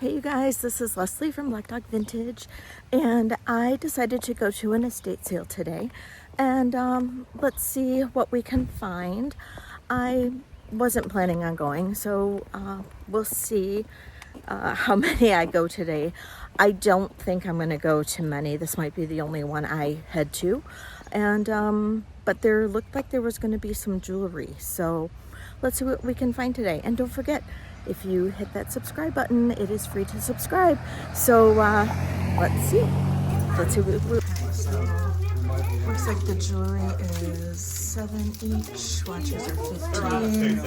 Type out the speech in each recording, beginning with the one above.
Hey you guys, this is Leslie from Black Dog Vintage, and I decided to go to an estate sale today, and let's see what we can find. I wasn't planning on going, so we'll see how many I go today. I don't think I'm going to go to many. This might be the only one I head to, and but there looked like there was going to be some jewelry, so let's see what we can find today. And don't forget, if you hit that subscribe button, it is free to subscribe. So let's see what so looks like the jewelry is 7 each, watches are 15, and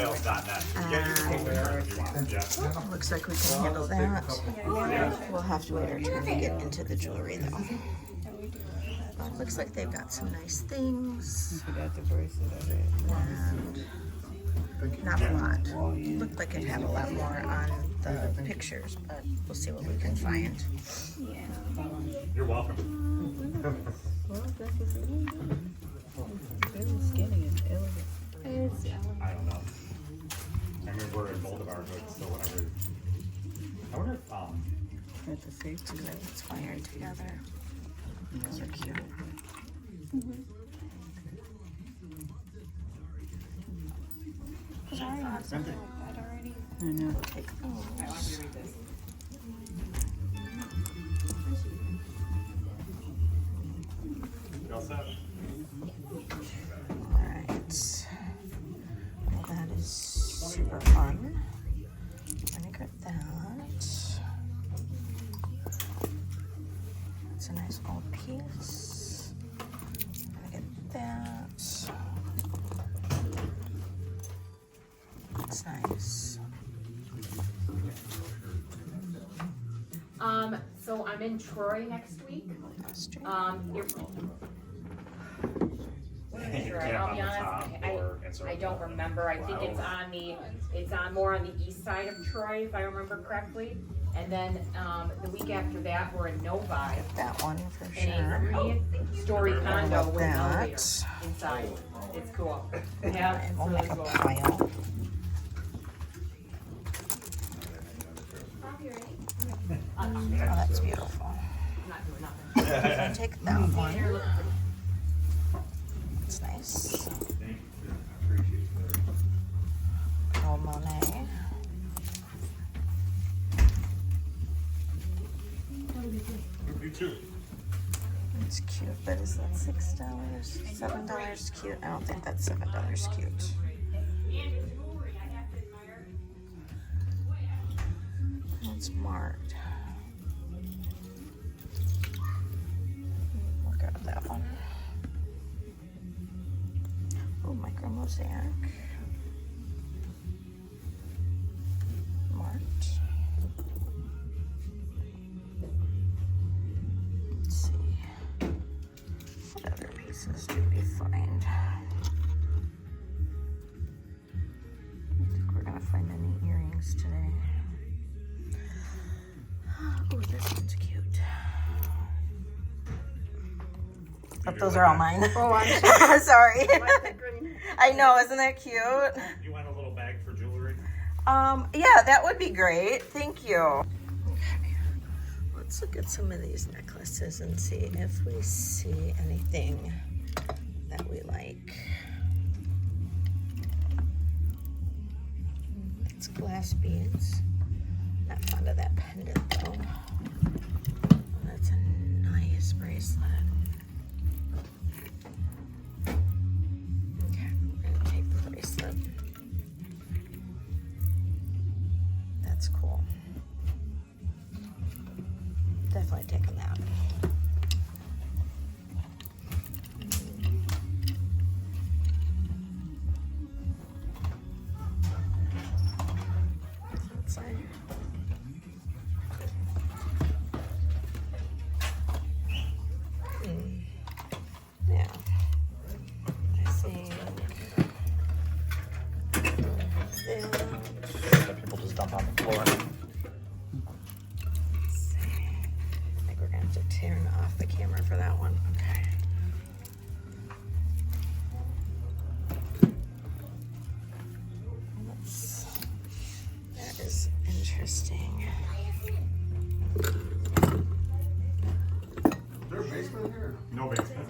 looks like we can handle that. We'll have to wait our turn to get into the jewelry though. Looks like they've got some nice things. And not a lot. Looked like it had a lot more on the pictures, but we'll see what we can find. Yeah. You're welcome. Well, that was really skinny and elegant. It's I don't know. I mean, we're in both of our hoods, so whatever. I wonder if At the safety level. It's wired together. Those are cute. Sorry, I said that already. I know. Take those. you all set? Alright. Well, that is super fun. I'm gonna get that. It's a nice old piece. I'm gonna get that. That's nice. So I'm in Troy next week. Austrian. I'll be honest, I don't remember. I think it's on more on the east side of Troy, if I remember correctly. And then the week after that, we're in Novi. That one for In a sure. 3-story condo with an That. elevator inside. It's cool. Yeah, And it's we'll really make a cool. pile. Oh, that's beautiful. Not doing nothing. I'll take that one. It's nice. Oh, Monet. You too. It's cute, but is that $6? $7 cute? I don't think that's $7 cute. It's marked. We'll grab that one. Oh, micro mosaic. Marked. Let's see. What other pieces did we find? I think we're gonna find any earrings today. Oh, this one's cute. Oh, those are all mine. Oh, I'm Sorry. I know, isn't that cute? You want a little bag for jewelry? Yeah, that would be great. Thank you. Okay. Let's look at some of these necklaces and see if we see anything that we like. It's glass beads. Not fond of that pendant though. That's a nice bracelet. Okay, we're gonna take the bracelet. That's cool. Definitely taking that. Inside. Yeah. I think People just dump on the floor. let's see. I think we're gonna have to turn off the camera for that one. Okay. That is interesting. there a basement here? No basement.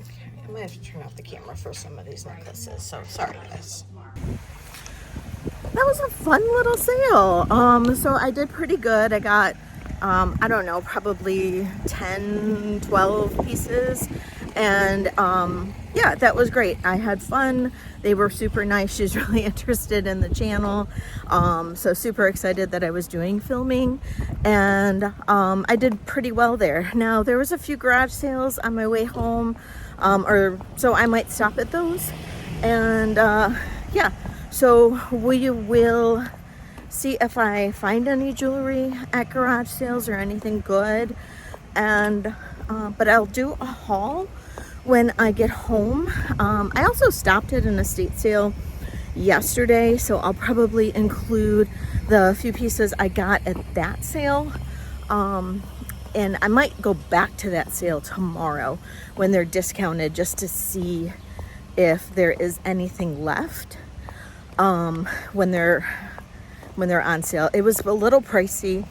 Okay, I might have to turn off the camera for some of these necklaces, so sorry guys. That was a fun little sale. So I did pretty good. I got, I don't know, probably 10, 12 pieces. And yeah, that was great. I had fun. They were super nice. She's really interested in the channel. So super excited that I was doing filming. And I did pretty well there. Now, there was a few garage sales on my way home. So I might stop at those. And yeah. So we will see if I find any jewelry at garage sales or anything good. And but I'll do a haul when I get home. I also stopped at an estate sale yesterday, so I'll probably include the few pieces I got at that sale. And I might go back to that sale tomorrow when they're discounted, just to see if there is anything left. When they're on sale. It was a little pricey.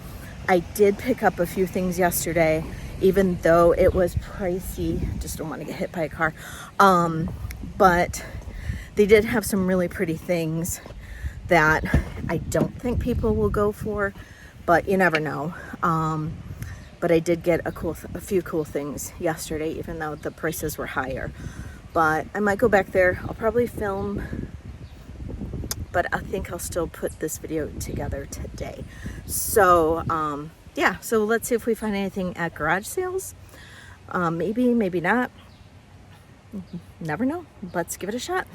I did pick up a few things yesterday, even though it was pricey. Just don't want to get hit by a car. But they did have some really pretty things that I don't think people will go for, but you never know. But I did get a few cool things yesterday, even though the prices were higher. But I might go back there. I'll probably film, but I think I'll still put this video together today. So yeah, so let's see if we find anything at garage sales. Maybe, maybe not. Never know. Let's give it a shot.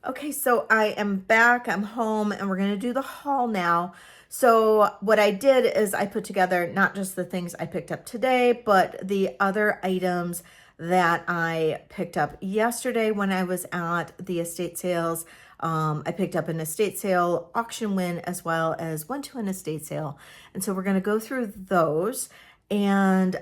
Okay, so I am back. I'm home and we're gonna do the haul now. So what I did is I put together not just the things I picked up today, but the other items that I picked up yesterday when I was at the estate sales. I picked up an estate sale auction win, as well as went to an estate sale. And so we're going to go through those. And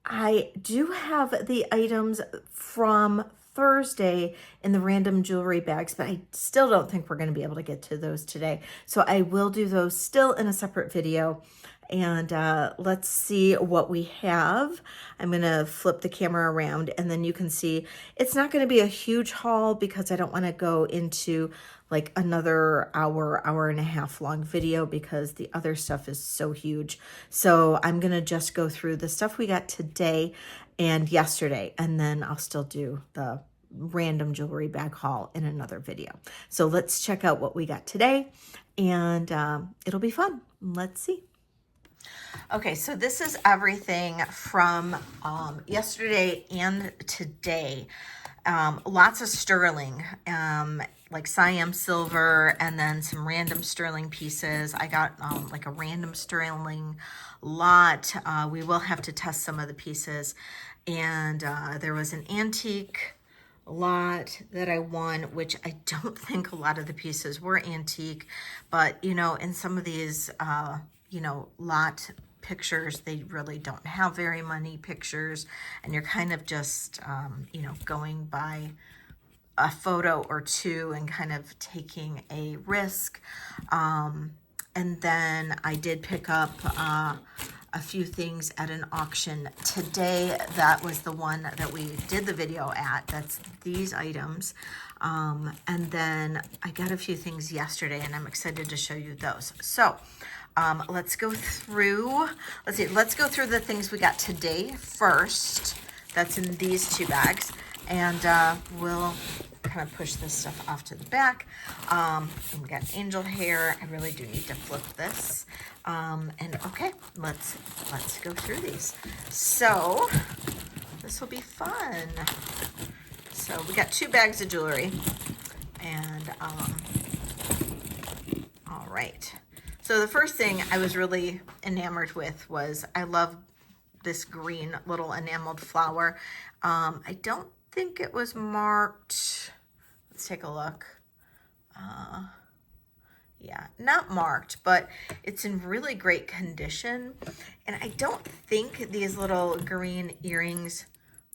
I do have the items from Thursday in the random jewelry bags, but I still don't think we're going to be able to get to those today. So I will do those still in a separate video. And let's see what we have. I'm going to flip the camera around and then you can see it's not going to be a huge haul because I don't want to go into like another hour and a half long video because the other stuff is so huge. So I'm going to just go through the stuff we got today and yesterday, and then I'll still do the random jewelry bag haul in another video. So let's check out what we got today, and it'll be fun. Let's see. Okay, so this is everything from yesterday and today. Lots of sterling, like Siam silver, and then some random sterling pieces. I got like a random sterling lot. We will have to test some of the pieces. And there was an antique lot that I won, which I don't think a lot of the pieces were antique, but you know, in some of these you know, lot pictures, they really don't have very many pictures, and you're kind of just you know, going by a photo or two and kind of taking a risk. And then I did pick up a few things at an auction today. That was the one that we did the video at. That's these items. And then I got a few things yesterday, and I'm excited to show you those. So let's go through, let's go through the things we got today first. That's in these two bags. And we'll kind of push this stuff off to the back. And we got angel hair. I really do need to flip this. And okay, let's go through these. So this will be fun. So we got 2 bags of jewelry, and all right. So the first thing I was really enamored with was, I love this green little enameled flower. I don't think it was marked. Let's take a look. Yeah, not marked, but it's in really great condition. And I don't think these little green earrings,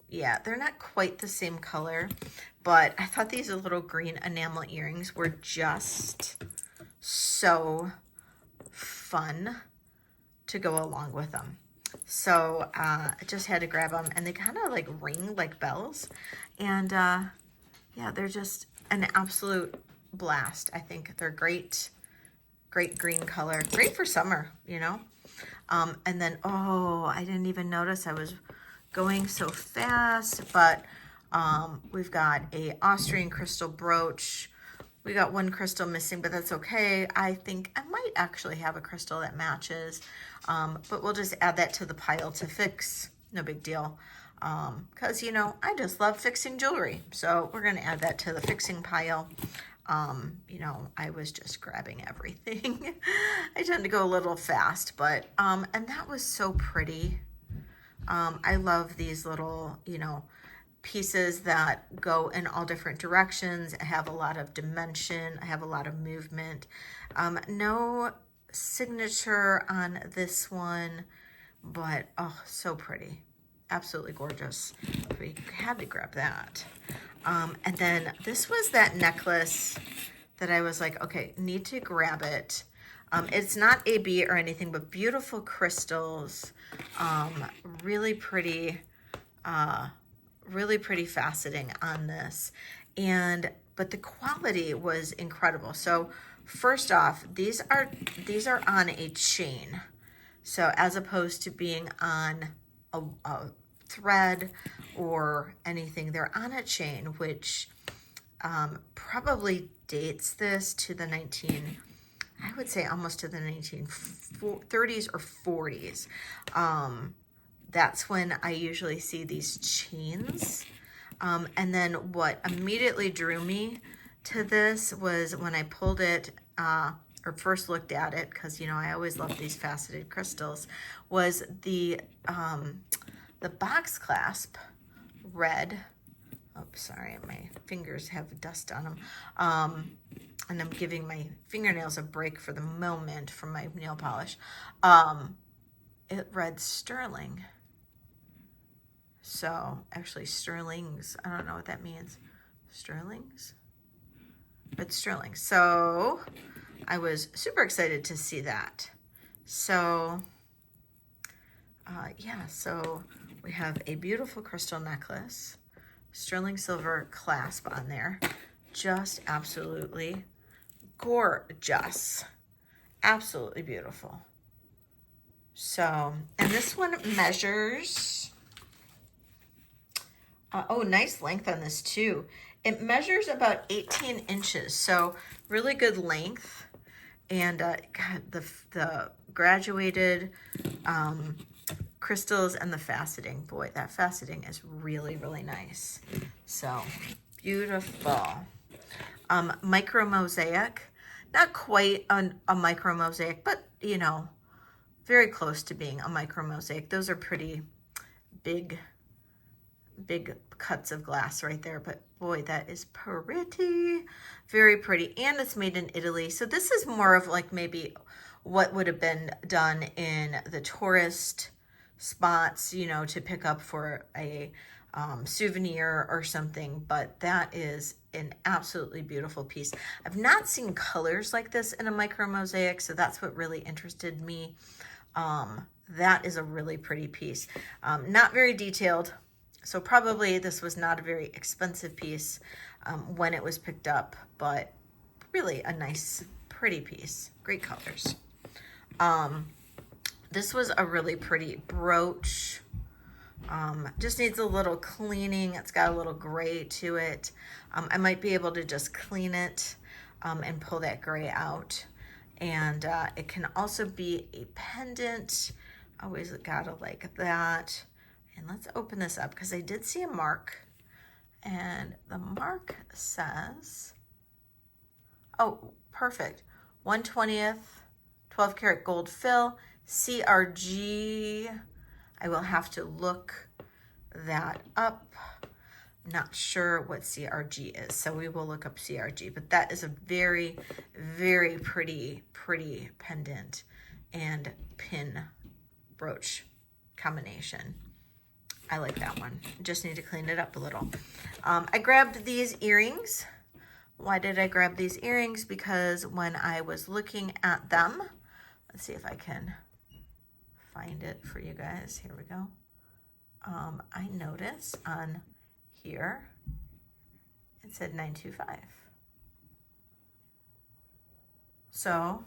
yeah, they're not quite the same color, But I thought these little green enamel earrings were just so fun to go along with them. So I just had to grab them, and they kind of like ring like bells. And yeah, they're just an absolute blast. I think they're great green color, great for summer, you know. And then, oh, I didn't even notice I was going so fast, but we've got a Austrian crystal brooch. We got one crystal missing, but that's okay. I think I might actually have a crystal that matches, but we'll just add that to the pile to fix. No big deal. Because, you know, I just love fixing jewelry. So we're going to add that to the fixing pile. You know, I was just grabbing everything. I tend to go a little fast, but, and that was so pretty. I love these little, you know, pieces that go in all different directions. I have a lot of dimension. I have a lot of movement. No signature on this one, but oh, so pretty. Absolutely gorgeous. We had to grab that. And then this was that necklace that I was like, okay, need to grab it. It's not AB or anything, but beautiful crystals. Really pretty faceting on this. But the quality was incredible. So first off, these are on a chain. So as opposed to being on a thread or anything, they're on a chain, which probably dates this to the I would say almost to the 1930s or 40s. That's when I usually see these chains. And then what immediately drew me to this was when I pulled it, or first looked at it, because, you know, I always love these faceted crystals, was the box clasp red. Oh, sorry, my fingers have dust on them. And I'm giving my fingernails a break for the moment from my nail polish. It read sterling. So actually sterlings, I don't know what that means. Sterlings? It's sterling. So I was super excited to see that. So yeah, so we have a beautiful crystal necklace, sterling silver clasp on there. Just absolutely gorgeous. Absolutely beautiful. So, and this one measures, oh, nice length on this too. It measures about 18 inches, so really good length. And God, the graduated crystals and the faceting, boy, that faceting is really, really nice. So beautiful. Micro mosaic, not quite a micro mosaic, but you know, very close to being a micro mosaic. Those are pretty big cuts of glass right there, but boy, that is pretty, very pretty. And it's made in Italy. So this is more of like maybe what would have been done in the tourist spots, you know, to pick up for a souvenir or something. But that is an absolutely beautiful piece. I've not seen colors like this in a micro mosaic, so that's what really interested me. That is a really pretty piece. Not very detailed. So probably this was not a very expensive piece when it was picked up, but really a nice, pretty piece. Great colors. This was a really pretty brooch. Just needs a little cleaning. It's got a little gray to it. I might be able to just clean it and pull that gray out. And it can also be a pendant. Always gotta like that. And let's open this up because I did see a mark, and the mark says, oh, perfect. 1/20th, 12 karat gold fill, CRG. I will have to look that up. Not sure what CRG is, so we will look up CRG, but that is a very, very pretty pendant and pin brooch combination. I like that one. Just need to clean it up a little. I grabbed these earrings. Why did I grab these earrings? Because when I was looking at them, let's see if I can find it for you guys. Here we go. I noticed on here, it said 925. So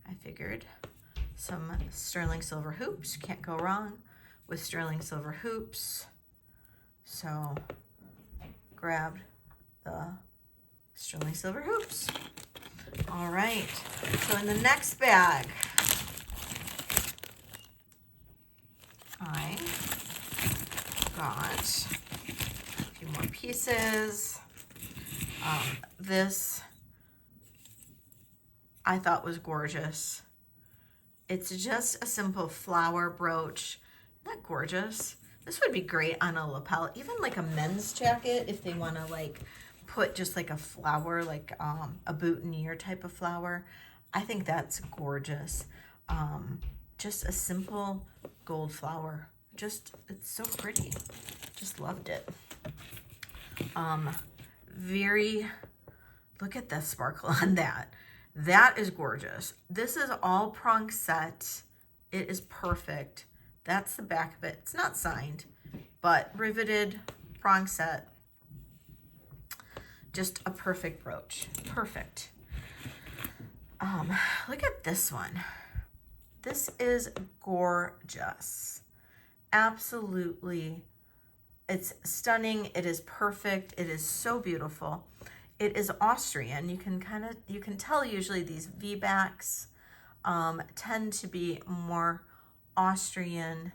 I figured some sterling silver hoops. Can't go wrong with sterling silver hoops. So grabbed the sterling silver hoops. All right, so in the next bag, I got a few more pieces. This I thought was gorgeous. It's just a simple flower brooch. Isn't that gorgeous? This would be great on a lapel, even like a men's jacket if they want to like put just like a flower, like a boutonniere type of flower. I think that's gorgeous. Just a simple gold flower. Just, it's so pretty. Just loved it. Look at the sparkle on that. That is gorgeous. This is all prong set. It is perfect. That's the back of it. It's not signed, but riveted prong set. Just a perfect brooch. Perfect. Look at this one. This is gorgeous. Absolutely. It's stunning. It is perfect. It is so beautiful. It is Austrian. You can tell usually these V-backs tend to be more Austrian,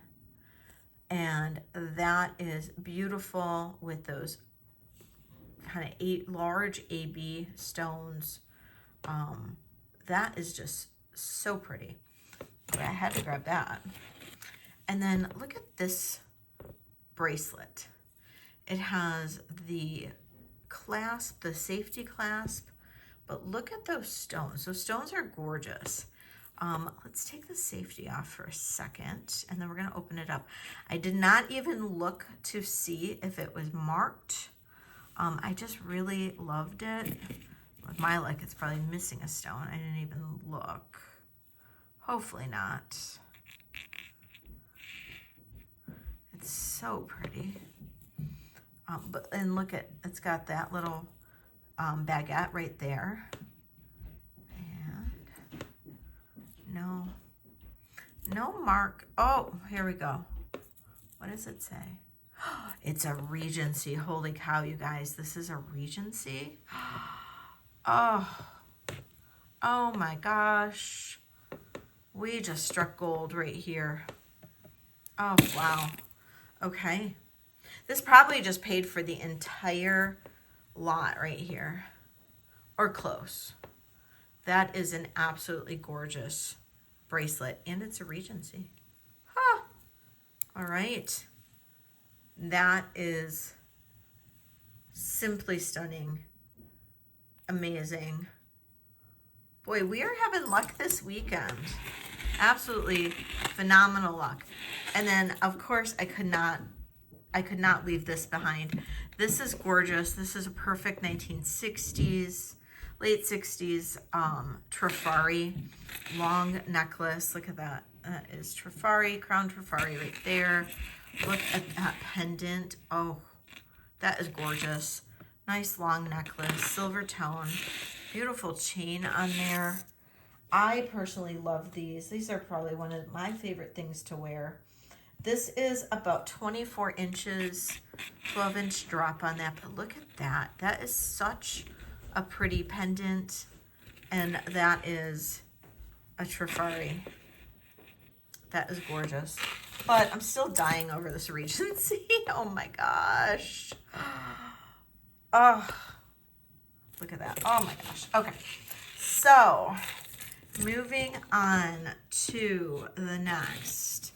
and that is beautiful with those kind of large AB stones. That is just so pretty. But I had to grab that. And then look at this bracelet. It has the clasp, the safety clasp, but look at those stones. Those stones are gorgeous. Let's take the safety off for a second, and then we're going to open it up. I did not even look to see if it was marked. I just really loved it. With my luck, it's probably missing a stone. I didn't even look. Hopefully not. It's so pretty. And look at, it's got that little baguette right there. And no mark. Oh, here we go. What does it say? It's a Regency. Holy cow, you guys. This is a Regency. Oh my gosh. We just struck gold right here. Oh, wow. Okay. This probably just paid for the entire lot right here. Or close. That is an absolutely gorgeous bracelet. And it's a Regency. Huh. All right. That is simply stunning. Amazing. Boy, we are having luck this weekend. Absolutely phenomenal luck. And then, of course, I could not leave this behind. This is gorgeous. This is a perfect 1960s, late 60s Trifari long necklace. Look at that. That is Trifari, crown Trifari right there. Look at that pendant. Oh, that is gorgeous. Nice long necklace, silver tone, beautiful chain on there. I personally love these. These are probably one of my favorite things to wear. This is about 24 inches, 12-inch drop on that, but look at that. That is such a pretty pendant, and that is a Trifari. That is gorgeous. But I'm still dying over this Regency. Oh my gosh. Oh, look at that. Oh my gosh. Okay. So, moving on to the next.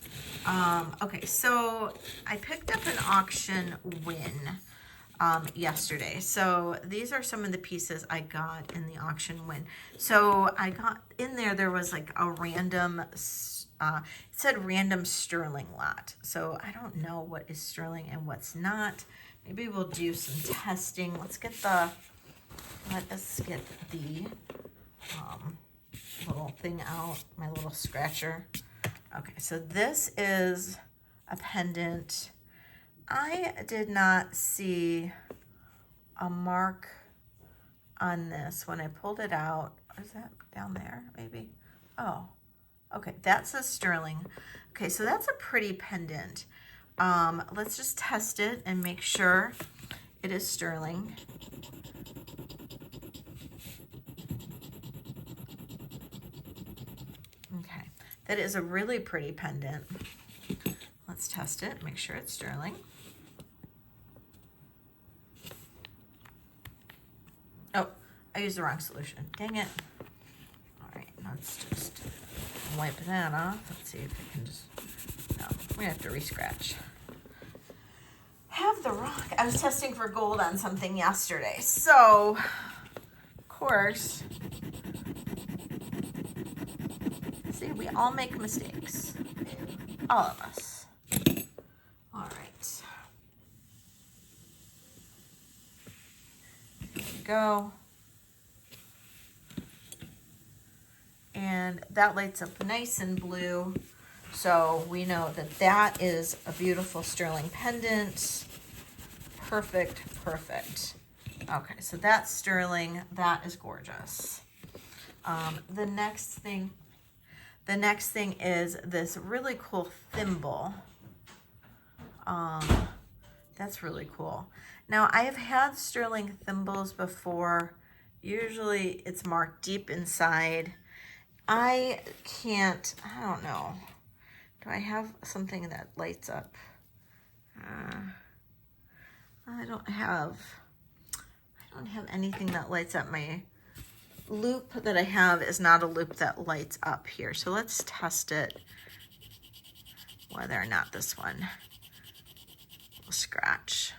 Okay, so I picked up an auction win. yesterday. So these are some of the pieces I got in the auction win. So I got in there was like a random, it said random sterling lot. So I don't know what is sterling and what's not. Maybe we'll do some testing. Let us get the little thing out, my little scratcher. Okay, so this is a pendant. I did not see a mark on this when I pulled it out. Is that down there, maybe? Oh, okay, that says sterling. Okay, so that's a pretty pendant. Let's just test it and make sure it is sterling. Okay, that is a really pretty pendant. Let's test it, make sure it's sterling. Oh, I used the wrong solution. Dang it. All right, let's just wipe that off. Let's see if I can just, no, we have to re-scratch. Have the rock. I was testing for gold on something yesterday. So, of course, see, we all make mistakes. All of us. All right. There we go. And that lights up nice and blue. So we know that that is a beautiful sterling pendant. Perfect, perfect. Okay, so that's sterling. That is gorgeous. The next thing is this really cool thimble. That's really cool. Now, I have had sterling thimbles before. Usually it's marked deep inside. I don't know. Do I have something that lights up? I don't have anything that lights up. My loop that I have is not a loop that lights up here. So let's test it, whether or not this one will scratch.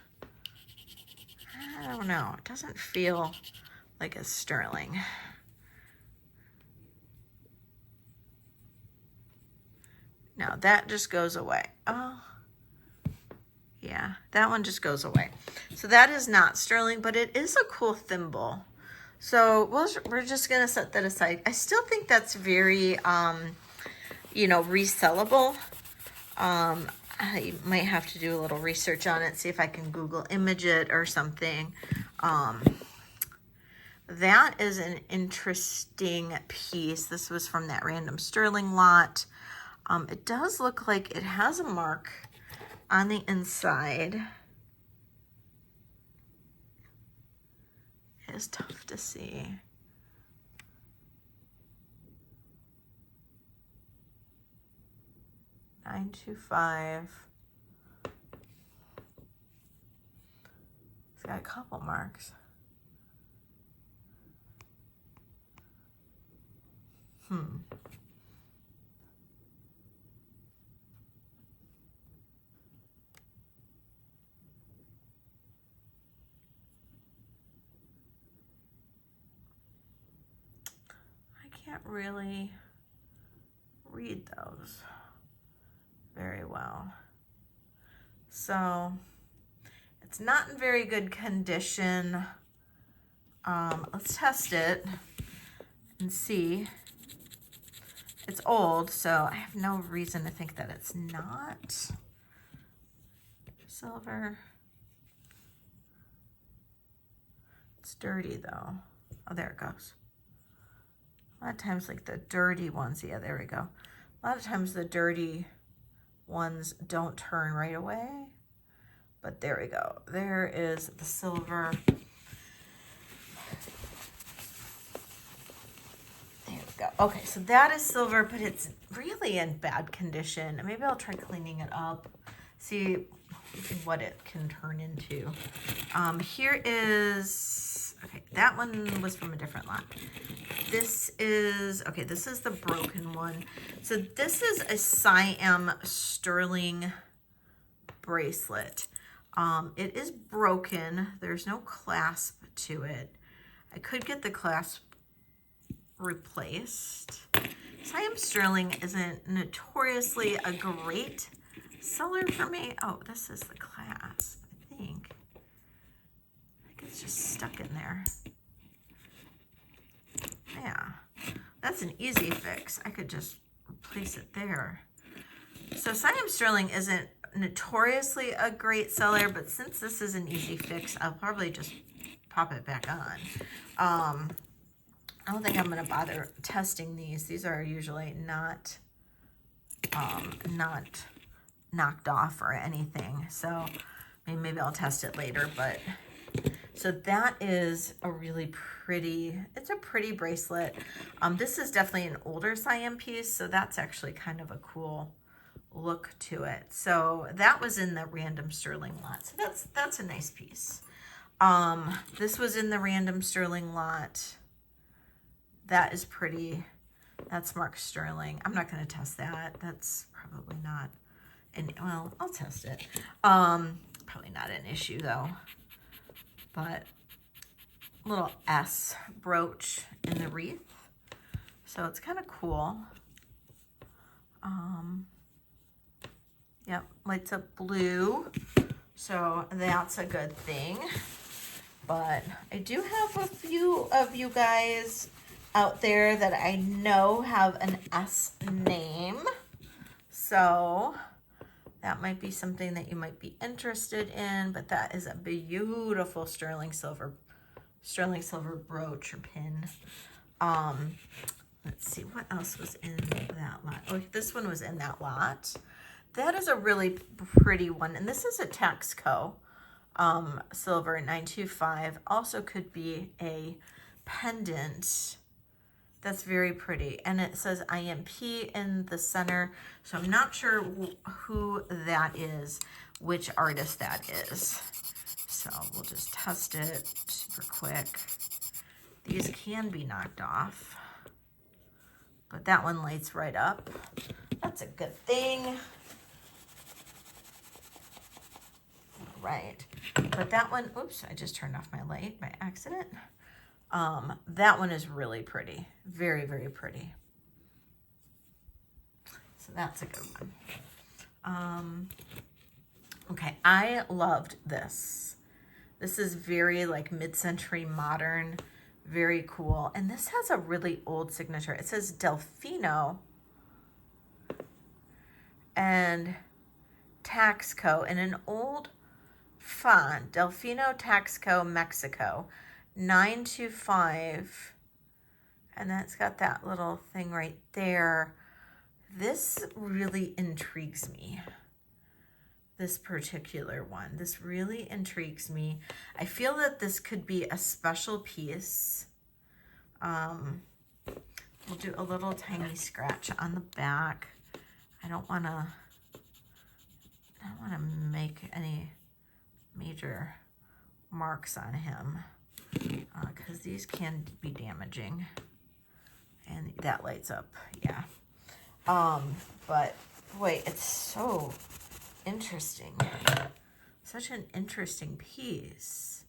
I don't know. It doesn't feel like a sterling. No, that just goes away. Oh, yeah, that one just goes away. So that is not sterling, but it is a cool thimble. So we're just going to set that aside. I still think that's very, resellable. I might have to do a little research on it, see if I can Google image it or something. That is an interesting piece. This was from that random sterling lot. It does look like it has a mark on the inside. It is tough to see. $925. It's got a couple marks. Can't really read those very well. So it's not in very good condition. Let's test it and see. It's old, so I have no reason to think that it's not silver. It's dirty though. Oh, there it goes. A lot of times, like the dirty ones, yeah, there we go. A lot of times the dirty ones don't turn right away, but there we go. There is the silver. There we go. Okay, so that is silver, but it's really in bad condition. Maybe I'll try cleaning it up, see what it can turn into. Here is, okay, that one was from a different lot. This is the broken one. So this is a Siam sterling bracelet. It is broken. There's no clasp to it. I could get the clasp replaced. Siam sterling isn't notoriously a great seller for me. Oh, this is the clasp, I think. It's just stuck in there. Yeah, that's an easy fix. I could just replace it there. So Siam sterling isn't notoriously a great seller, but since this is an easy fix, I'll probably just pop it back on. I don't think I'm going to bother testing these. These are usually not knocked off or anything. So maybe I'll test it later, but so that is a really pretty, it's a pretty bracelet. This is definitely an older Siam piece, so that's actually kind of a cool look to it. So that was in the random sterling lot. So that's a nice piece. This was in the random sterling lot. That is pretty. That's marked sterling. I'm not going to test that. That's probably not well, I'll test it. Probably not an issue though. But little S brooch in the wreath. So it's kind of cool. Yep, lights up blue. So that's a good thing. But I do have a few of you guys out there that I know have an S name. So that might be something that you might be interested in, but that is a beautiful sterling silver brooch or pin. Let's see, what else was in that lot? Oh, this one was in that lot. That is a really pretty one, and this is a Taxco silver 925. Also could be a pendant. That's very pretty, and it says IMP in the center, so I'm not sure who that is, which artist that is. So we'll just test it super quick. These can be knocked off, but that one lights right up. That's a good thing. All right, but that one, oops, I just turned off my light by accident. That one is really pretty. Very, very pretty. So that's a good one. Okay, I loved this. This is very like mid-century modern, very cool. And this has a really old signature. It says Delfino and Taxco in an old font. Delfino Taxco, Mexico. 925, and that's got that little thing right there. This really intrigues me. This particular one, this really intrigues me. I feel that this could be a special piece. We'll do a little tiny scratch on the back. I don't want to make any major marks on him. Because these can be damaging, and that lights up, yeah. But boy, it's so interesting. Such an interesting piece,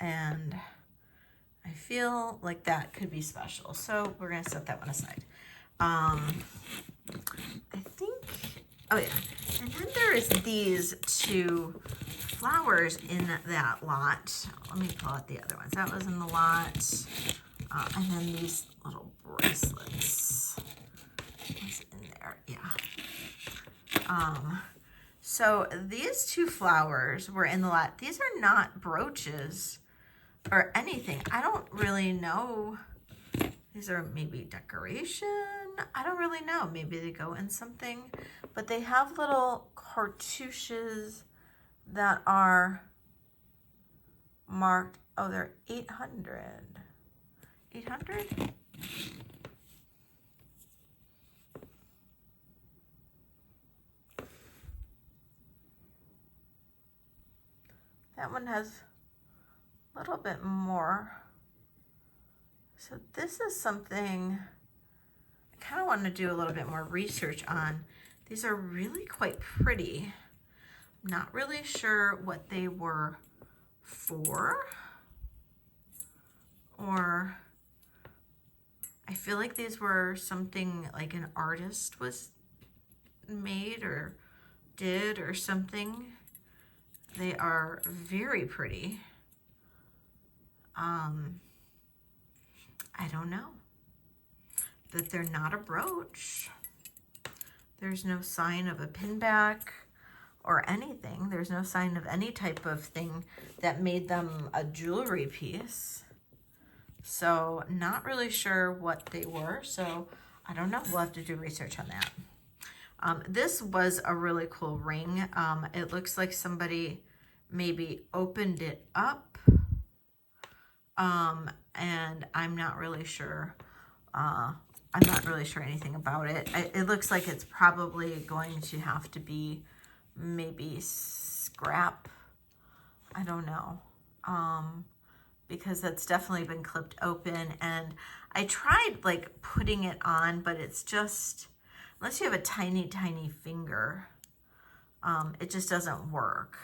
and I feel like that could be special. So we're gonna set that one aside. I think. Oh yeah, and then there is these two flowers in that lot. Let me pull out the other ones. That was in the lot. And then these little bracelets. What's in there? Yeah. So these two flowers were in the lot. These are not brooches or anything. I don't really know. These are maybe decoration. I don't really know. Maybe they go in something. But they have little cartouches that are marked. Oh, they're 800. 800? That one has a little bit more. So this is something I kind of want to do a little bit more research on. These are really quite pretty. Not really sure what they were for, or I feel like these were something like an artist was made or did or something. They are very pretty. I don't know. That they're not a brooch. There's no sign of a pinback or anything. There's no sign of any type of thing that made them a jewelry piece. So not really sure what they were. So I don't know. We'll have to do research on that. This was a really cool ring. It looks like somebody maybe opened it up. And I'm not really sure. I'm not really sure anything about it. It looks like it's probably going to have to be maybe scrap. I don't know. Because that's definitely been clipped open. And I tried like putting it on, but it's just, unless you have a tiny, tiny finger, it just doesn't work.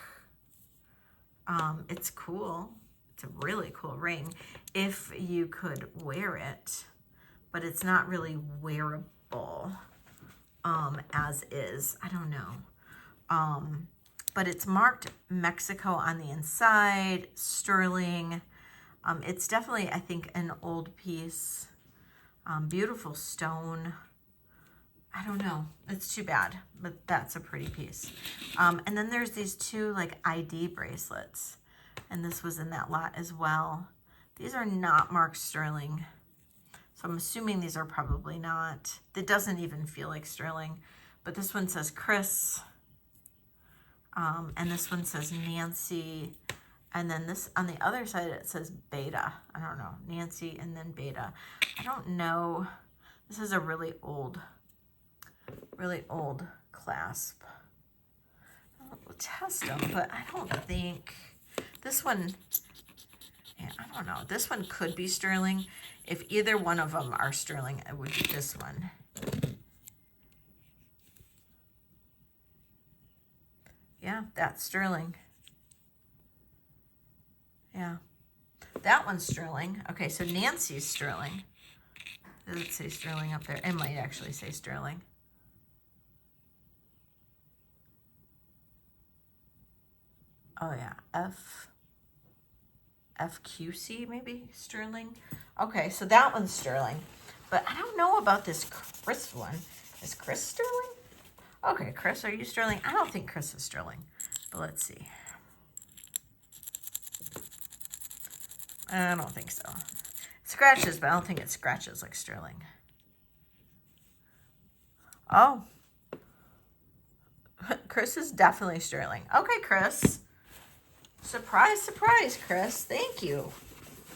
It's cool. It's a really cool ring if you could wear it, but it's not really wearable as is. I don't know. But it's marked Mexico on the inside, sterling. It's definitely, I think, an old piece. Beautiful stone. I don't know. It's too bad, but that's a pretty piece. And then there's these two like ID bracelets. And this was in that lot as well. These are not marked sterling. So I'm assuming these are probably not. It doesn't even feel like sterling. But this one says Chris. And this one says Nancy. And then this, on the other side, it says Beta. I don't know. Nancy and then Beta. I don't know. This is a really old clasp. I'll test them, but I don't think this one, yeah, I don't know. This one could be sterling. If either one of them are sterling, it would be this one. Yeah, that's sterling. Yeah, that one's sterling. Okay, so Nancy's sterling. Does it say sterling up there? It might actually say sterling. Oh yeah, FQC maybe, sterling. Okay, so that one's sterling. But I don't know about this Chris one. Is Chris sterling? Okay, Chris, are you sterling? I don't think Chris is sterling, but let's see. I don't think so. It scratches, but I don't think it scratches like sterling. Oh. Chris is definitely sterling. Okay, Chris. Surprise, surprise, Chris. Thank you.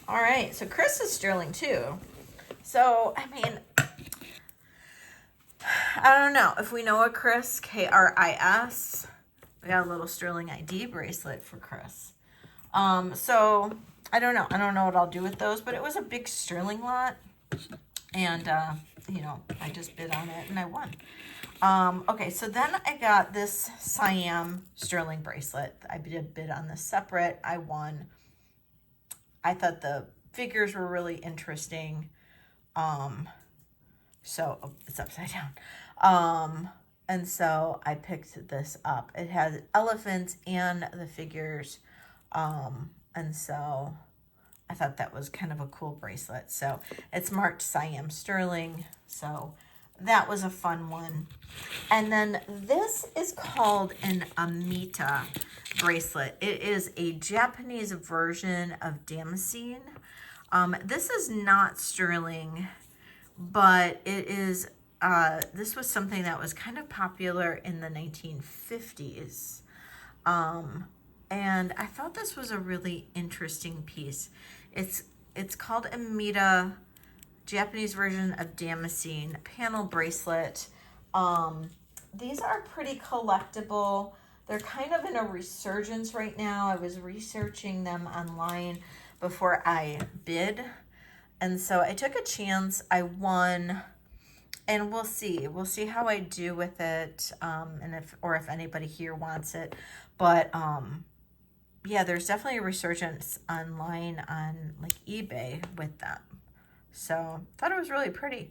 All right, so Chris is sterling too. So, I mean, I don't know. If we know a Chris, K-R-I-S, we got a little sterling ID bracelet for Chris. So, I don't know. I don't know what I'll do with those, but it was a big sterling lot. And, you know, I just bid on it and I won. Okay, so then I got this Siam sterling bracelet. I did bid on this separate. I won. I thought the figures were really interesting. So oh, it's upside down. And so I picked this up. It has elephants and the figures. And so I thought that was kind of a cool bracelet. So it's marked Siam sterling. So that was a fun one. And then this is called an Amita bracelet. It is a Japanese version of damascene. This is not sterling, but it is, this was something that was kind of popular in the 1950s. And I thought this was a really interesting piece. It's called Amita, Japanese version of damascene panel bracelet. These are pretty collectible. They're kind of in a resurgence right now. I was researching them online before I bid. And so I took a chance. I won. And we'll see. We'll see how I do with it, and if anybody here wants it. But yeah, there's definitely a resurgence online on like eBay with them. So thought it was really pretty.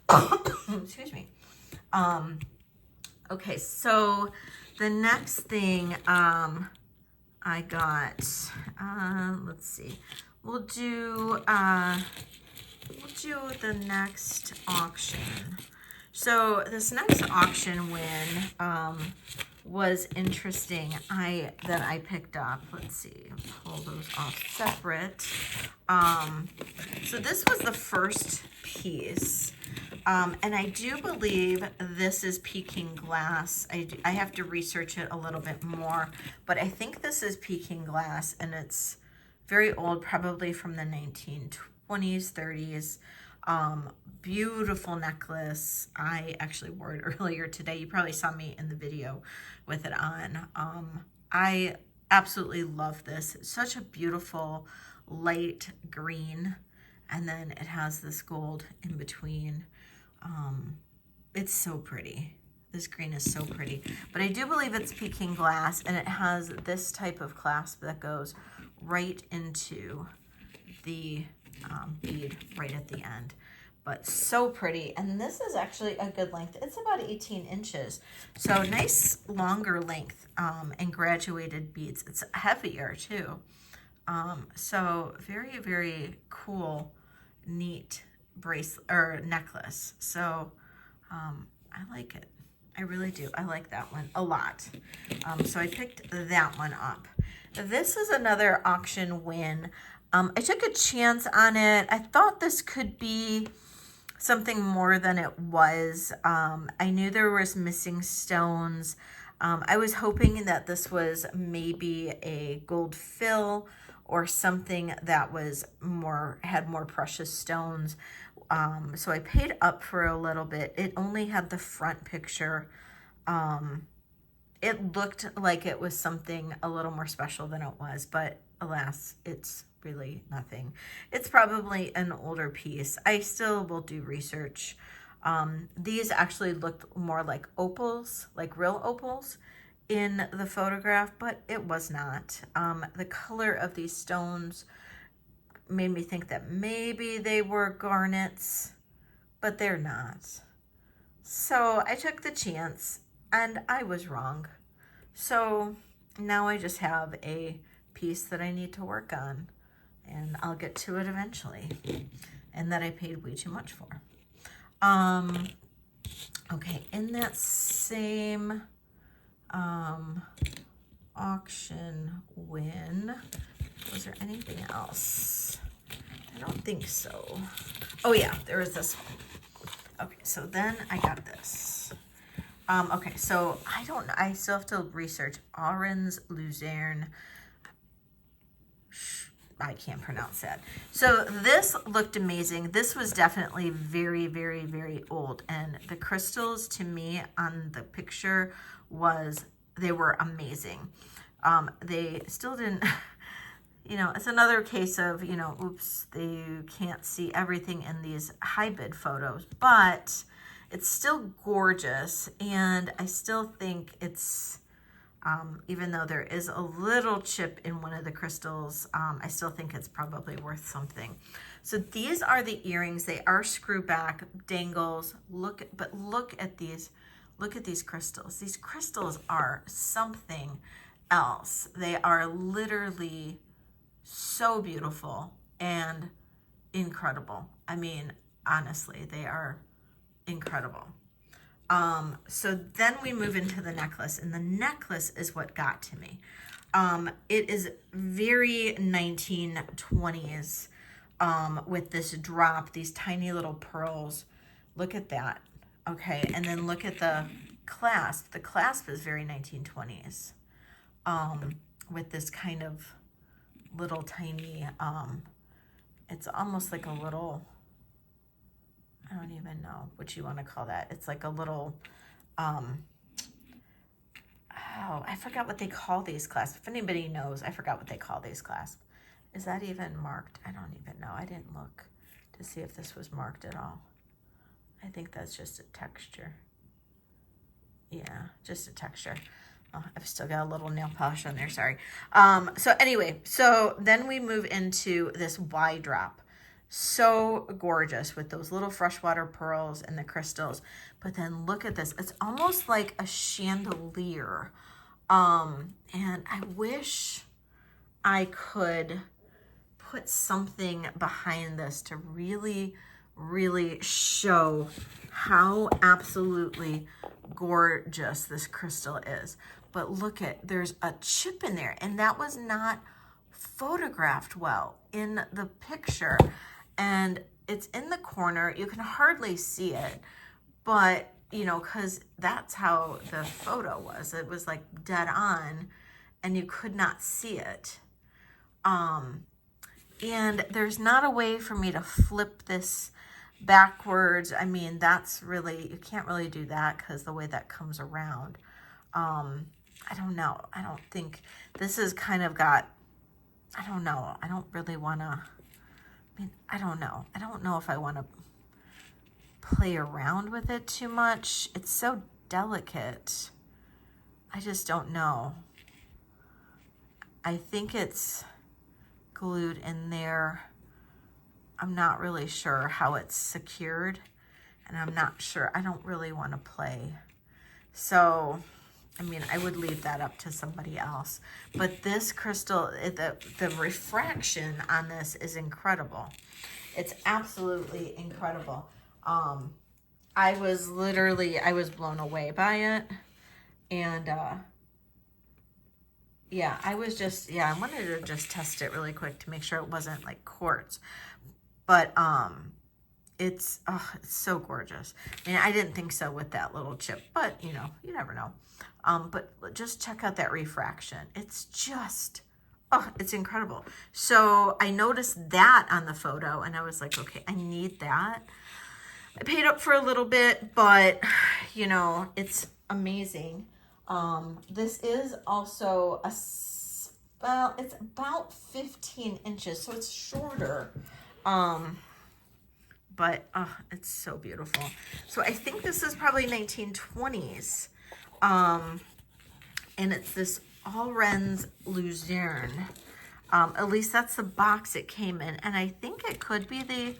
Excuse me. Okay, so the next thing I got, let's see, we'll do the next auction. So this next auction win was interesting. That I picked up. Let's see, pull those off separate. So this was the first piece. And I do believe this is Peking glass. I have to research it a little bit more, but I think this is Peking glass, and it's very old, probably from the 1920s, 30s. Beautiful necklace. I actually wore it earlier today. You probably saw me in the video with it on. I absolutely love this. It's such a beautiful light green, and then it has this gold in between. It's so pretty. This green is so pretty. But I do believe it's Peking glass, and it has this type of clasp that goes right into the bead right at the end. But so pretty. And this is actually a good length. It's about 18 inches. So nice longer length and graduated beads. It's heavier too. So very, very cool, neat bracelet or necklace. So I like it. I really do. I like that one a lot. So I picked that one up. This is another auction win. I took a chance on it. I thought this could be something more than it was. I knew there was missing stones. I was hoping that this was maybe a gold fill or something that was had more precious stones. So I paid up for a little bit. It only had the front picture. It looked like it was something a little more special than it was, but alas, it's really nothing. It's probably an older piece. I still will do research. These actually looked more like opals, like real opals in the photograph, but it was not. The color of these stones made me think that maybe they were garnets, but they're not. So I took the chance and I was wrong. So now I just have a piece that I need to work on, and I'll get to it eventually, and that I paid way too much for. Okay, in that same auction win, was there anything else? I don't think so. Oh yeah, there was this one. Okay, so then I got this. Okay, so I still have to research Orange Luzerne. I can't pronounce that. So this looked amazing. This was definitely very, very, very old. And the crystals to me on the picture they were amazing. They still didn't, it's another case of, oops, they can't see everything in these high bid photos, but it's still gorgeous. And I still think it's, even though there is a little chip in one of the crystals, I still think it's probably worth something. So these are the earrings. They are screw back dangles. Look at these. Look at these crystals. These crystals are something else. They are literally so beautiful and incredible. I mean, honestly, they are incredible. So then we move into the necklace, and the necklace is what got to me. It is very 1920s, with this drop, these tiny little pearls. Look at that. Okay. And then look at the clasp. The clasp is very 1920s, with this kind of little tiny, it's almost like a little, I don't even know what you want to call that. It's like a little, I forgot what they call these clasps. If anybody knows, I forgot what they call these clasps. Is that even marked? I don't even know. I didn't look to see if this was marked at all. I think that's just a texture. Yeah, just a texture. Oh, I've still got a little nail polish on there, sorry. So anyway, so then we move into this Y drop. So gorgeous with those little freshwater pearls and the crystals. But then look at this. It's almost like a chandelier. And I wish I could put something behind this to really, really show how absolutely gorgeous this crystal is. But look at, there's a chip in there, and that was not photographed well in the picture. And it's in the corner. You can hardly see it, but you know, because that's how the photo was. It was like dead on, and you could not see it. And there's not a way for me to flip this backwards. I mean, that's really, you can't really do that because the way that comes around. I don't know. I don't think this is kind of got, I don't know. I don't really want to, I mean, I don't know. I don't know if I want to play around with it too much. It's so delicate. I just don't know. I think it's glued in there. I'm not really sure how it's secured, and I'm not sure. I don't really want to play. So, I mean, I would leave that up to somebody else. But this crystal, the refraction on this is incredible. It's absolutely incredible. I was blown away by it. And, yeah, I wanted to just test it really quick to make sure it wasn't like quartz. But, it's so gorgeous. I mean, I didn't think so with that little chip, but you know, you never know. But just check out that refraction. It's just, it's incredible. So I noticed that on the photo, and I was like, okay, I need that. I paid up for a little bit, but you know, it's amazing. This is also it's about 15 inches, so it's shorter. But it's so beautiful. So I think this is probably 1920s. And it's this Allren's Luzerne. At least that's the box it came in. And I think it could be the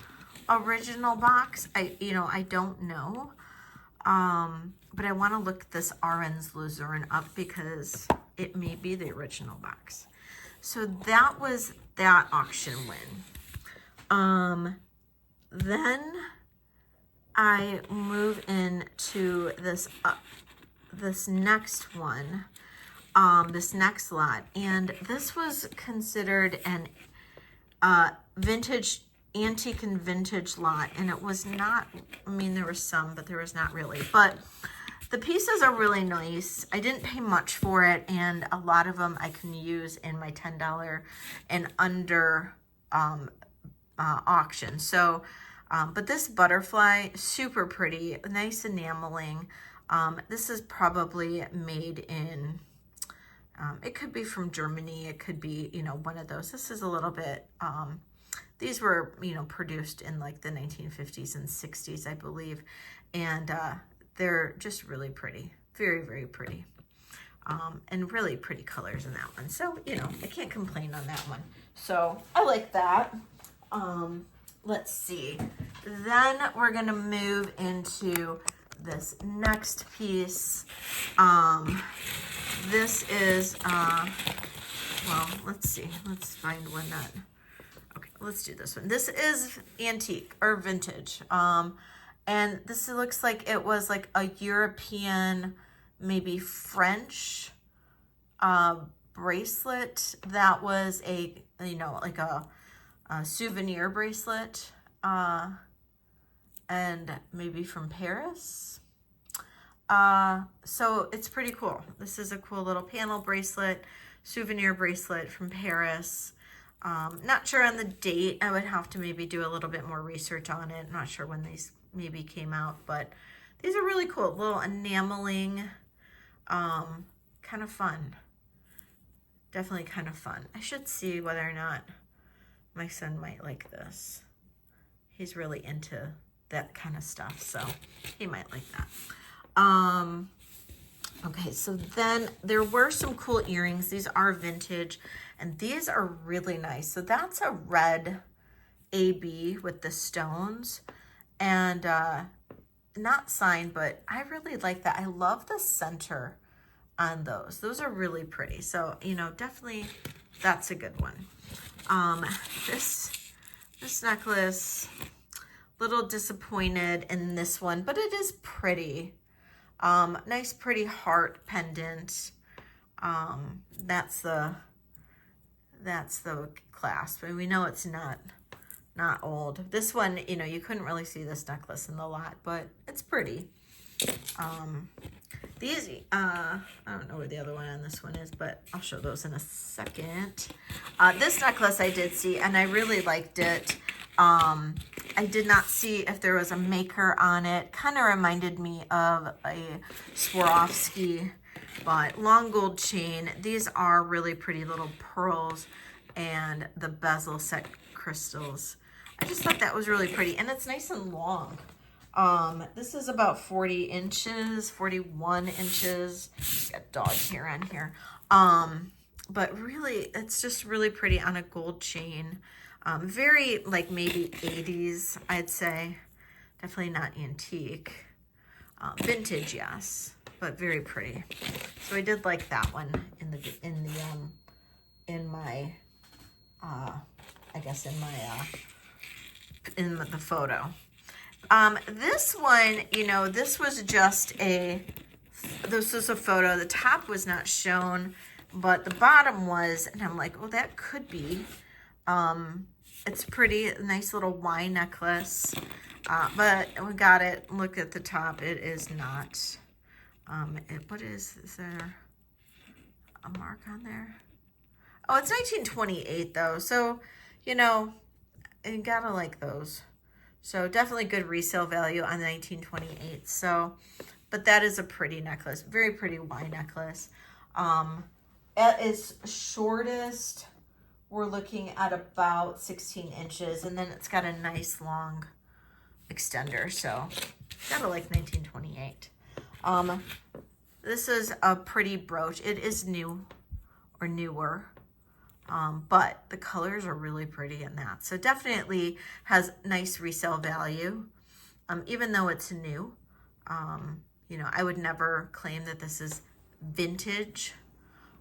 original box. I don't know. But I want to look this Allren's Luzerne up because it may be the original box. So that was that auction win. Then I move into this next one, this next lot, and this was considered an vintage, antique and vintage lot, and it was not. I mean, there was some, but there was not really. But the pieces are really nice. I didn't pay much for it, and a lot of them I can use in my $10 and under auction. So. But this butterfly, super pretty, nice enameling. This is probably made in, it could be from Germany. It could be, you know, one of those. This is a little bit, these were, you know, produced in like the 1950s and 60s, I believe. And they're just really pretty, very, very pretty. And really pretty colors in that one. So, you know, I can't complain on that one. So I like that. Let's see. Then we're going to move into this next piece. This is, well, let's see. Let's find one that, okay, let's do this one. This is antique or vintage. And this looks like it was like a European, maybe French bracelet that was a, you know, like a souvenir bracelet, and maybe from Paris. So it's pretty cool. This is a cool little panel bracelet, souvenir bracelet from Paris. Not sure on the date. I would have to maybe do a little bit more research on it. I'm not sure when these maybe came out, but these are really cool. Little enameling, kind of fun. Definitely kind of fun. I should see whether or not my son might like this. He's really into that kind of stuff, so he might like that. Okay, so then there were some cool earrings. These are vintage, and these are really nice. So that's a red AB with the stones, and not signed, but I really like that. I love the center on those. Those are really pretty. So, you know, definitely that's a good one. This necklace, little disappointed in this one, but it is pretty. Nice pretty heart pendant. That's the clasp. I mean, we know it's not old. This one, you know, you couldn't really see this necklace in the lot, but it's pretty. These, I don't know where the other one on this one is, but I'll show those in a second. This necklace I did see, and I really liked it. I did not see if there was a maker on it. Kind of reminded me of a Swarovski, but long gold chain. These are really pretty little pearls, and the bezel set crystals. I just thought that was really pretty, and it's nice and long. This is about 40 inches, 41 inches. Got dog hair on here. But really, it's just really pretty on a gold chain. Very like maybe 80s, I'd say. Definitely not antique. Vintage, yes, but very pretty. So I did like that one in the photo. This one, you know, this was a photo. The top was not shown, but the bottom was, and I'm like, oh, that could be. It's pretty, nice little Y necklace. But we got it. Look at the top. It is not. What is there a mark on there? Oh, it's 1928 though. So, you know, you gotta like those. So definitely good resale value on 1928. So, but that is a pretty necklace. Very pretty Y necklace. At its shortest, we're looking at about 16 inches, and then it's got a nice long extender. So gotta like 1928. This is a pretty brooch. It is new or newer. But the colors are really pretty in that. So definitely has nice resale value. Even though it's new, you know, I would never claim that this is vintage.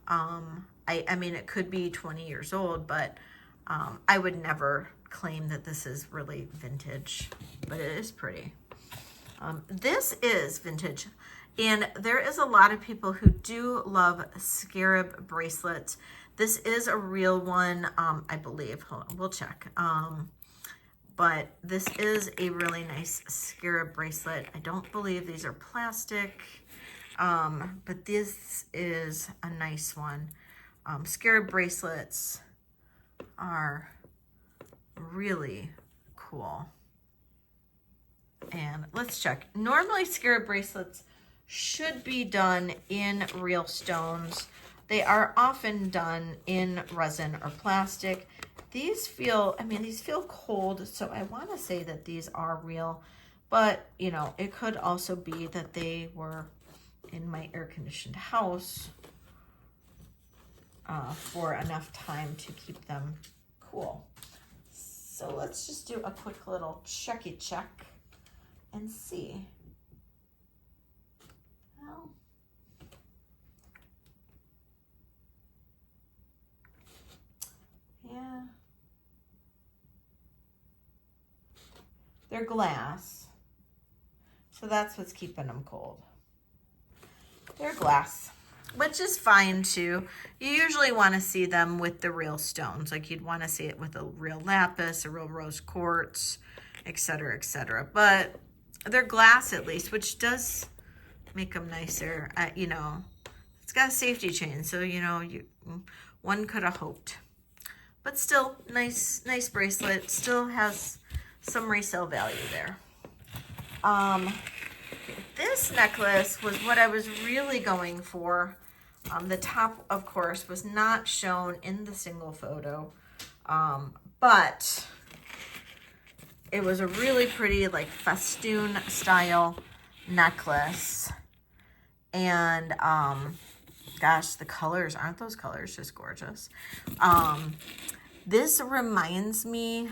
I mean, it could be 20 years old, but I would never claim that this is really vintage, but it is pretty. This is vintage, and there is a lot of people who do love scarab bracelets. This is a real one, I believe. Hold on, we'll check. But this is a really nice scarab bracelet. I don't believe these are plastic, but this is a nice one. Scarab bracelets are really cool. And let's check. Normally scarab bracelets should be done in real stones. They are often done in resin or plastic. These feel, these feel cold, so I want to say that these are real, but you know, it could also be that they were in my air-conditioned house for enough time to keep them cool. So let's just do a quick little checky check and see. Well, yeah, they're glass, so that's what's keeping them cold. They're glass, which is fine too. You usually want to see them with the real stones, like you'd want to see it with a real lapis, a real rose quartz, etc., etc. But they're glass at least, which does make them nicer. You know, it's got a safety chain, so you know, one could have hoped. But still, nice bracelet. Still has some resale value there. This necklace was what I was really going for. The top, of course, was not shown in the single photo, but it was a really pretty, like, festoon style necklace. And gosh, the colors, aren't those colors just gorgeous? This reminds me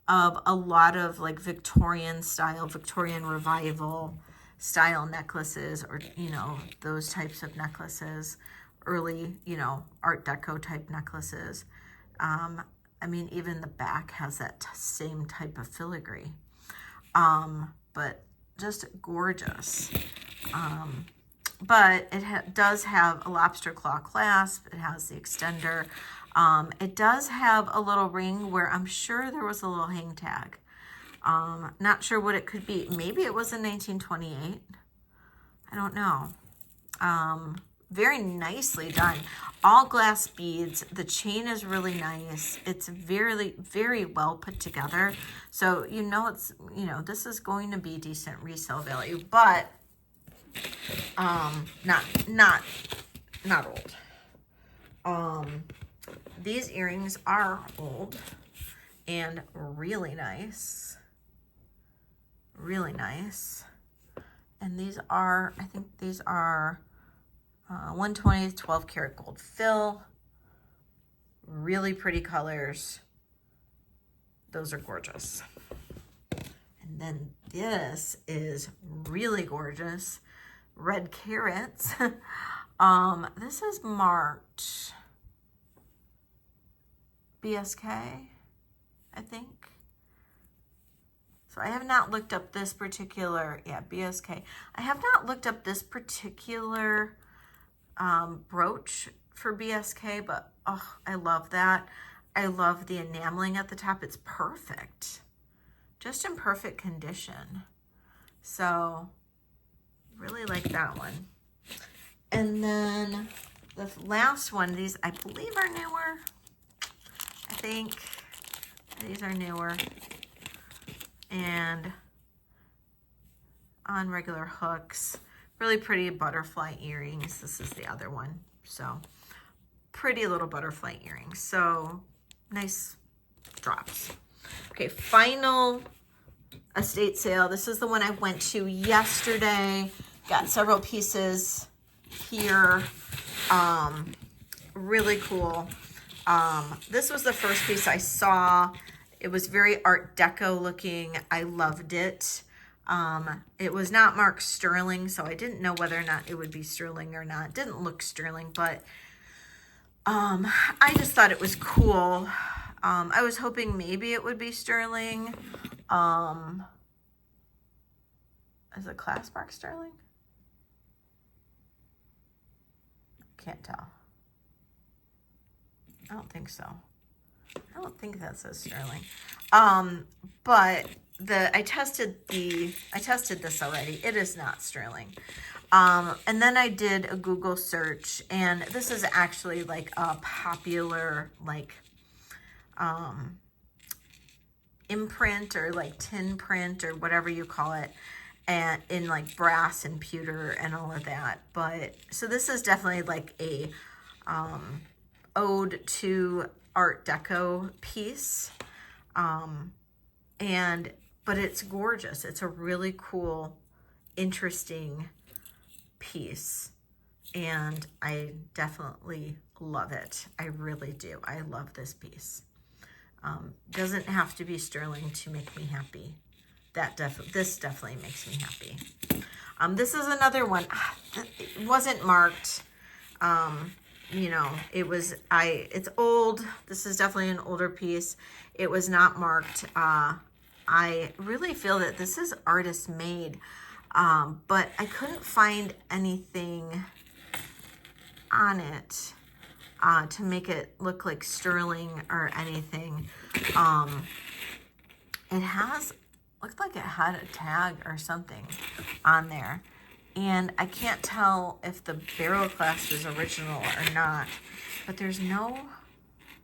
of a lot of like Victorian style, Victorian revival style necklaces, or, you know, those types of necklaces, early, you know, Art Deco type necklaces. I mean, even the back has that same type of filigree, but just gorgeous. But it does have a lobster claw clasp. It has the extender. It does have a little ring where I'm sure there was a little hang tag. Not sure what it could be. Maybe it was in 1928. I don't know. Very nicely done. All glass beads. The chain is really nice. It's very, very well put together. So, you know, it's, you know, this is going to be decent resale value, but not old. These earrings are old and really nice. Really nice. And these are, I think these are 120 12 karat gold fill. Really pretty colors. Those are gorgeous. And then this is really gorgeous. Red carats. This is marked BSK, I think. So I have not looked up this particular, yeah, BSK. I have not looked up this particular brooch for BSK, but oh, I love that. I love the enameling at the top. It's perfect. Just in perfect condition. So really like that one. And then the last one, these I believe are newer. I think these are newer. And on regular hooks. Really pretty butterfly earrings. This is the other one. So pretty little butterfly earrings. So nice drops. Okay, final estate sale. This is the one I went to yesterday. Got several pieces here. Really cool. This was the first piece I saw. It was very Art Deco looking. I loved it. It was not marked sterling, so I didn't know whether or not it would be sterling or not. It didn't look sterling, but I just thought it was cool. I was hoping maybe it would be sterling. Is the clasp mark sterling? Can't tell. I don't think so. I don't think that says sterling. But I tested this already. It is not sterling. And then I did a Google search, and this is actually like a popular like imprint or like tin print or whatever you call it, and in like brass and pewter and all of that. But so this is definitely like a ode to Art Deco piece. But it's gorgeous. It's a really cool, interesting piece. And I definitely love it. I really do. I love this piece. Doesn't have to be sterling to make me happy. This definitely makes me happy. This is another one. It wasn't marked. You know, it's old. This is definitely an older piece. It was not marked. I really feel that this is artist made, but I couldn't find anything on it to make it look like sterling or anything. It looked like it had a tag or something on there. And I can't tell if the barrel clasp is original or not, but there's no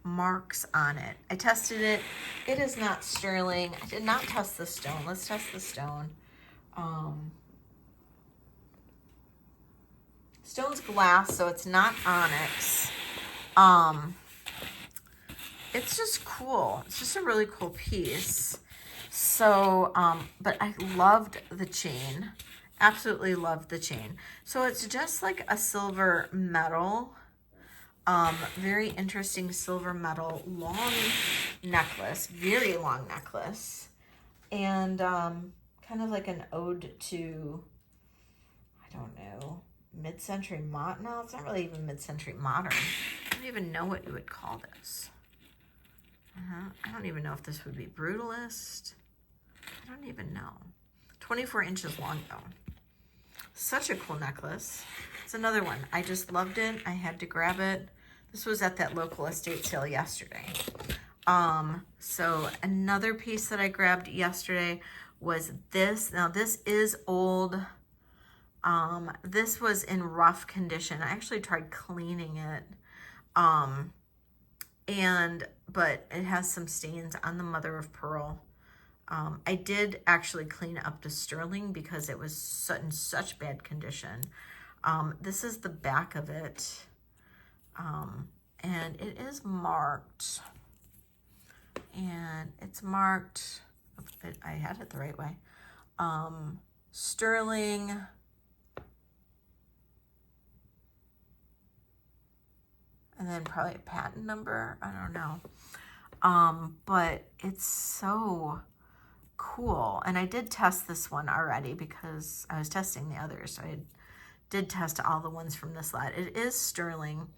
marks on it. I tested it. It is not sterling. I did not test the stone. Let's test the stone. Stone's glass, so it's not onyx. It's just cool. It's just a really cool piece. So, but I loved the chain. Absolutely love the chain. So it's just like a silver metal, very interesting silver metal long necklace, very long necklace, and kind of like an ode to, I don't know, mid-century modern. No, it's not really even mid-century modern. I don't even know what you would call this. I don't even know if this would be brutalist. I don't even know. 24 inches long though. Such a cool necklace. It's another one. I just loved it. I had to grab it. This was at that local estate sale yesterday. So another piece that I grabbed yesterday was this. Now this is old. This was in rough condition. I actually tried cleaning it. But it has some stains on the mother of pearl. I did actually clean up the sterling because it was in such bad condition. This is the back of it. And it is marked. And it's marked, I had it the right way. Sterling. And then probably a patent number. I don't know. But it's so cool. And I did test this one already because I was testing the others. So I did test all the ones from this lot. It is sterling,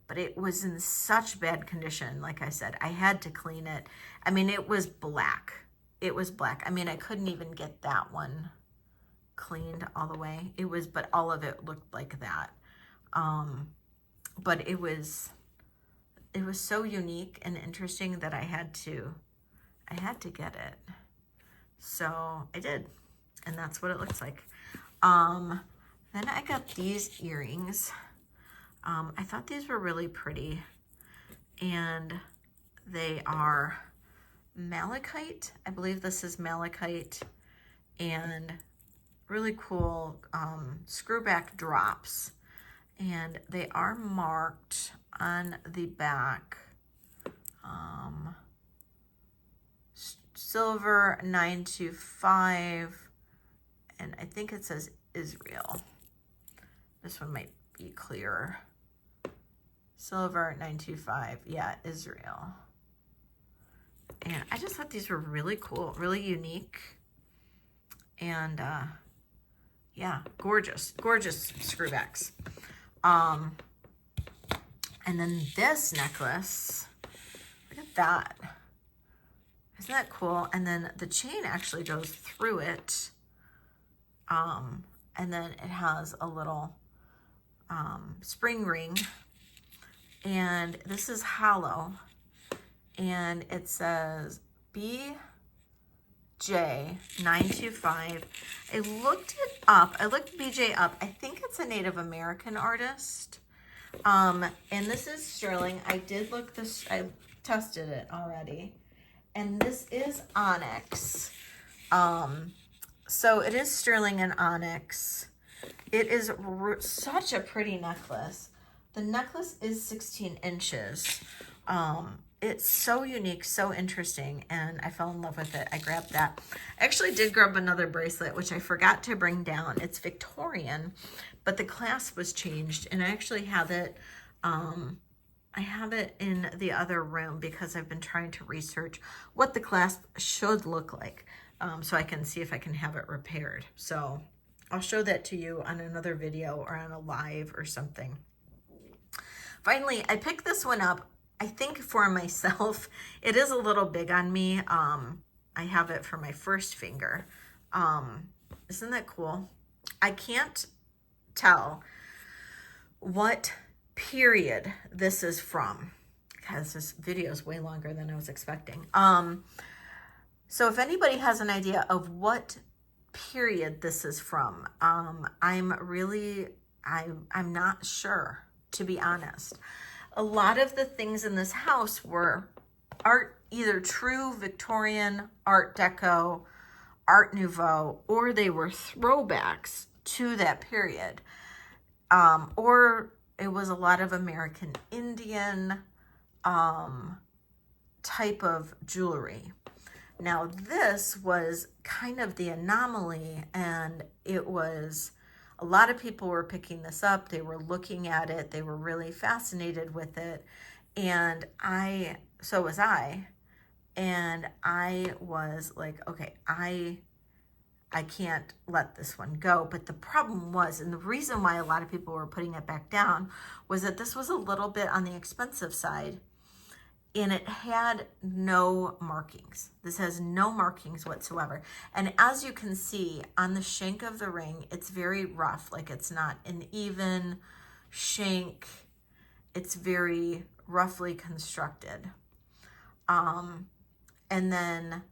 but it was in such bad condition. Like I said, I had to clean it. I mean, it was black. It was black. I mean, I couldn't even get that one cleaned all the way. But all of it looked like that. But it was so unique and interesting that I had to get it. So I did, and that's what it looks like. Then I got these earrings. I thought these were really pretty, and they are malachite. I believe this is malachite, and really cool screwback drops. And they are marked on the back. Silver 925, and I think it says Israel. This one might be clearer. Silver 925, yeah, Israel. And I just thought these were really cool, really unique, and yeah, gorgeous, gorgeous screwbacks. And then this necklace, look at that. Isn't that cool? And then the chain actually goes through it. And then it has a little spring ring. And this is hollow. And it says BJ925. I looked it up. I looked BJ up. I think it's a Native American artist. And this is sterling. I did look this. I tested it already. And this is onyx. So it is sterling and onyx. It is such a pretty necklace. The necklace is 16 inches. It's so unique, so interesting, and I fell in love with it. I grabbed that. I actually did grab another bracelet, which I forgot to bring down. It's Victorian, but the clasp was changed, and I actually have it. I have it in the other room because I've been trying to research what the clasp should look like, so I can see if I can have it repaired. So I'll show that to you on another video or on a live or something. Finally, I picked this one up, I think for myself. It is a little big on me. I have it for my first finger. Isn't that cool? I can't tell what period this is from because this video is way longer than I was expecting. So if anybody has an idea of what period this is from, I'm not sure, to be honest. A lot of the things in this house were either true Victorian, Art Deco, Art Nouveau, or they were throwbacks to that period. Or it was a lot of American Indian type of jewelry. Now this was kind of the anomaly, and it was, a lot of people were picking this up. They were looking at it. They were really fascinated with it. And so was I. And I was like, okay, I can't let this one go. But the problem was, and the reason why a lot of people were putting it back down, was that this was a little bit on the expensive side, and it had no markings. This has no markings whatsoever. And as you can see on the shank of the ring, it's very rough. Like, it's not an even shank. It's very roughly constructed. And then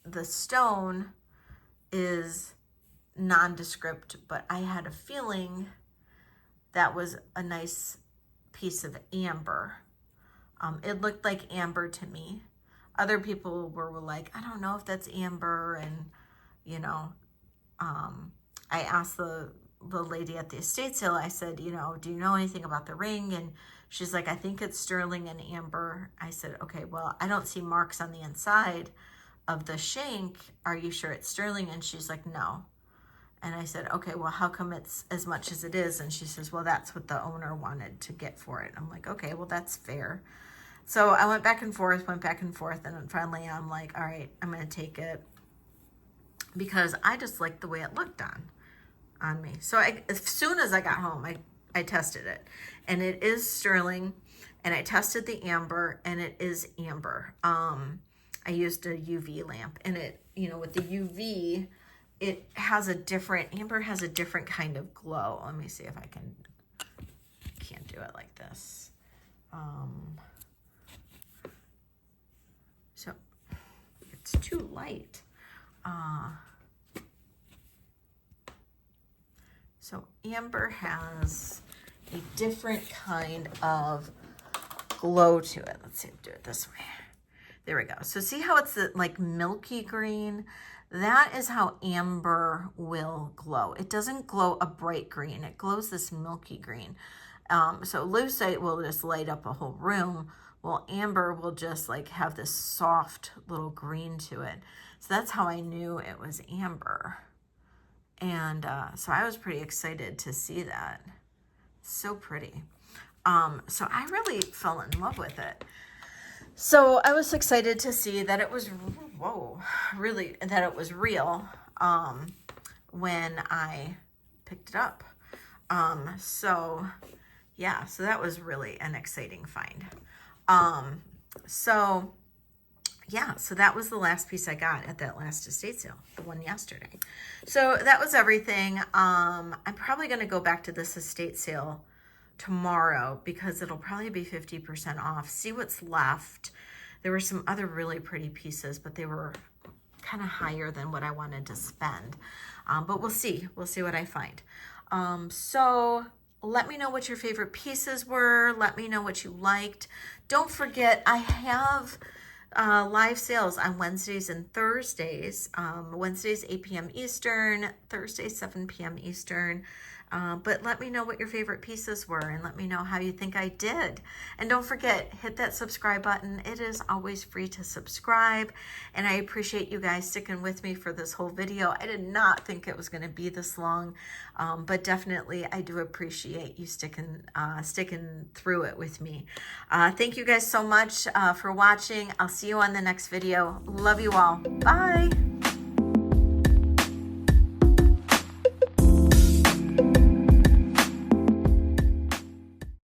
the stone is nondescript, but I had a feeling that was a nice piece of amber. It looked like amber to me. Other people were like, I don't know if that's amber. And, you know, I asked the lady at the estate sale, I said, you know, do you know anything about the ring? And she's like, I think it's sterling and amber. I said, okay, well, I don't see marks on the inside of the shank. Are you sure it's sterling? And she's like, no. And I said, okay, well, how come it's as much as it is? And she says, well, that's what the owner wanted to get for it. I'm like, okay, well, that's fair. So I went back and forth, and then finally I'm like, all right, I'm going to take it, because I just liked the way it looked on me. So as soon as I got home, I tested it, and it is sterling, and I tested the amber, and it is amber. I used a UV lamp, and it, you know, with the UV, it has a different, amber has a different kind of glow. Let me see if I can't do it like this. So it's too light. So amber has a different kind of glow to it. Let's see, do it this way. There we go. So see how it's like milky green? That is how amber will glow. It doesn't glow a bright green. It glows this milky green. So lucite will just light up a whole room. Well, amber will just like have this soft little green to it. So that's how I knew it was amber. And so I was pretty excited to see that. So pretty. So I really fell in love with it. So I was excited to see that it was, really, that it was real when I picked it up. So yeah, so that was really an exciting find. So yeah, so that was the last piece I got at that last estate sale, the one yesterday. So that was everything. I'm probably going to go back to this estate sale tomorrow, because it'll probably be 50% off. See what's left. There were some other really pretty pieces, but they were kind of higher than what I wanted to spend. But we'll see. We'll see what I find. So let me know what your favorite pieces were. Let me know what you liked. Don't forget, I have live sales on Wednesdays and Thursdays. Wednesdays 8 p.m. Eastern, Thursdays 7 p.m. Eastern. But let me know what your favorite pieces were, and let me know how you think I did. And don't forget, hit that subscribe button. It is always free to subscribe, and I appreciate you guys sticking with me for this whole video. I did not think it was going to be this long, but definitely I do appreciate you sticking through it with me. Thank you guys so much for watching. I'll see you on the next video. Love you all. Bye.